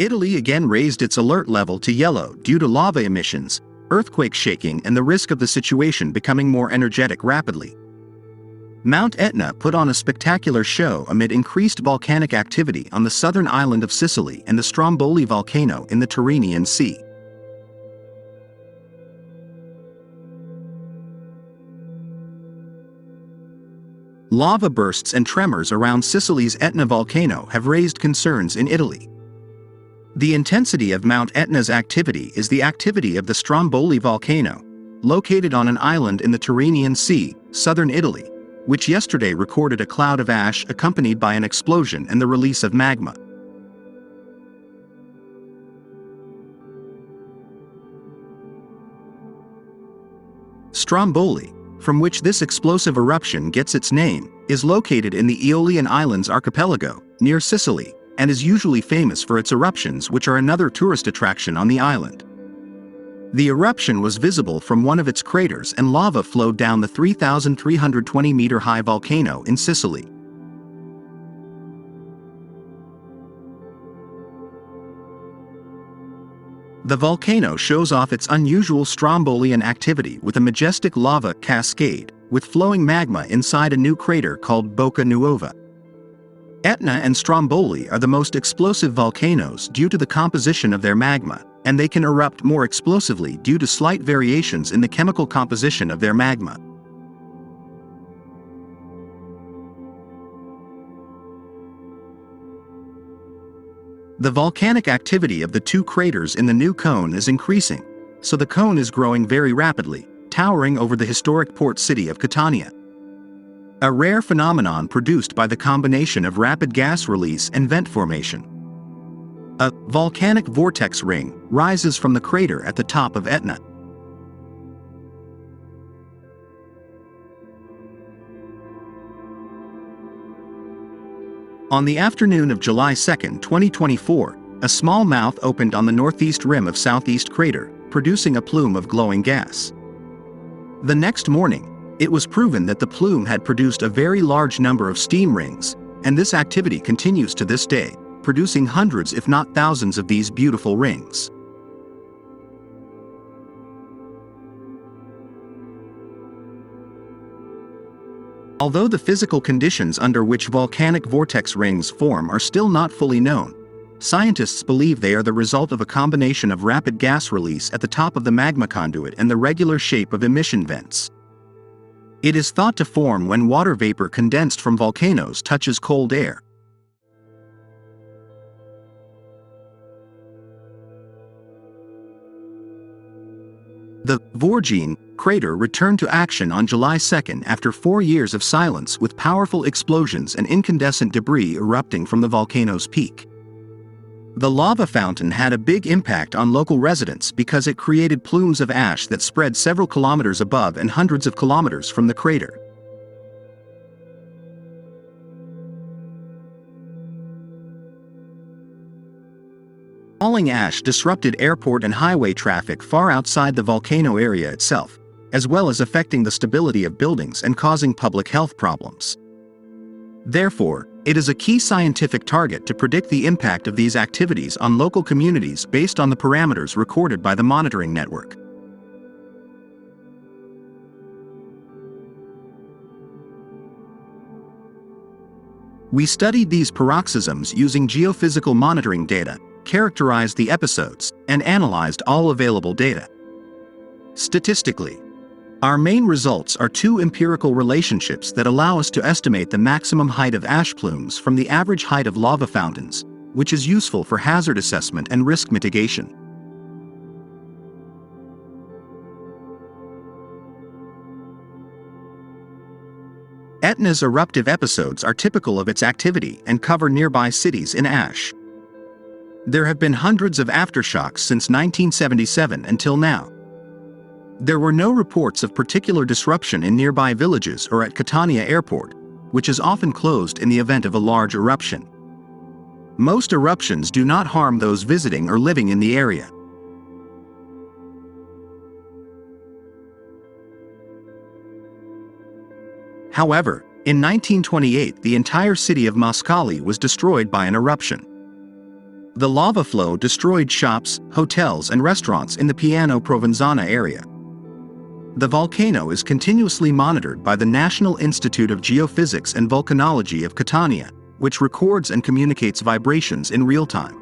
Italy again raised its alert level to yellow due to lava emissions, earthquake shaking, and the risk of the situation becoming more energetic rapidly. Mount Etna put on a spectacular show amid increased volcanic activity on the southern island of Sicily and the Stromboli volcano in the Tyrrhenian Sea. Lava bursts and tremors around Sicily's Etna volcano have raised concerns in Italy. The intensity of Mount Etna's activity is the activity of the Stromboli volcano, located on an island in the Tyrrhenian Sea, southern Italy, which yesterday recorded a cloud of ash accompanied by an explosion and the release of magma. Stromboli, from which this explosive eruption gets its name, is located in the Aeolian Islands archipelago, near Sicily, and is usually famous for its eruptions, which are another tourist attraction on the island. The eruption was visible from one of its craters, and lava flowed down the 3,320-meter-high volcano in Sicily. The volcano shows off its unusual Strombolian activity with a majestic lava cascade, with flowing magma inside a new crater called Bocca Nuova. Etna and Stromboli are the most explosive volcanoes due to the composition of their magma, and they can erupt more explosively due to slight variations in the chemical composition of their magma. The volcanic activity of the two craters in the new cone is increasing, so the cone is growing very rapidly, towering over the historic port city of Catania. A rare phenomenon produced by the combination of rapid gas release and vent formation. A volcanic vortex ring rises from the crater at the top of Etna. On the afternoon of July 2, 2024, a small mouth opened on the northeast rim of southeast crater, producing a plume of glowing gas. The next morning, it was proven that the plume had produced a very large number of steam rings, and this activity continues to this day, producing hundreds if not thousands of these beautiful rings. Although the physical conditions under which volcanic vortex rings form are still not fully known, scientists believe they are the result of a combination of rapid gas release at the top of the magma conduit and the regular shape of emission vents. It is thought to form when water vapor condensed from volcanoes touches cold air. The Vorgine crater returned to action on July 2 after 4 years of silence, with powerful explosions and incandescent debris erupting from the volcano's peak. The lava fountain had a big impact on local residents because it created plumes of ash that spread several kilometers above and hundreds of kilometers from the crater. Falling ash disrupted airport and highway traffic far outside the volcano area itself, as well as affecting the stability of buildings and causing public health problems. Therefore, it is a key scientific target to predict the impact of these activities on local communities based on the parameters recorded by the monitoring network. We studied these paroxysms using geophysical monitoring data, characterized the episodes, and analyzed all available data. Statistically, our main results are two empirical relationships that allow us to estimate the maximum height of ash plumes from the average height of lava fountains, which is useful for hazard assessment and risk mitigation. Etna's eruptive episodes are typical of its activity and cover nearby cities in ash. There have been hundreds of aftershocks since 1977 until now. There were no reports of particular disruption in nearby villages or at Catania Airport, which is often closed in the event of a large eruption. Most eruptions do not harm those visiting or living in the area. However, in 1928 the entire city of Mascali was destroyed by an eruption. The lava flow destroyed shops, hotels and restaurants in the Piano Provenzano area. The volcano is continuously monitored by the National Institute of Geophysics and Volcanology of Catania, which records and communicates vibrations in real time.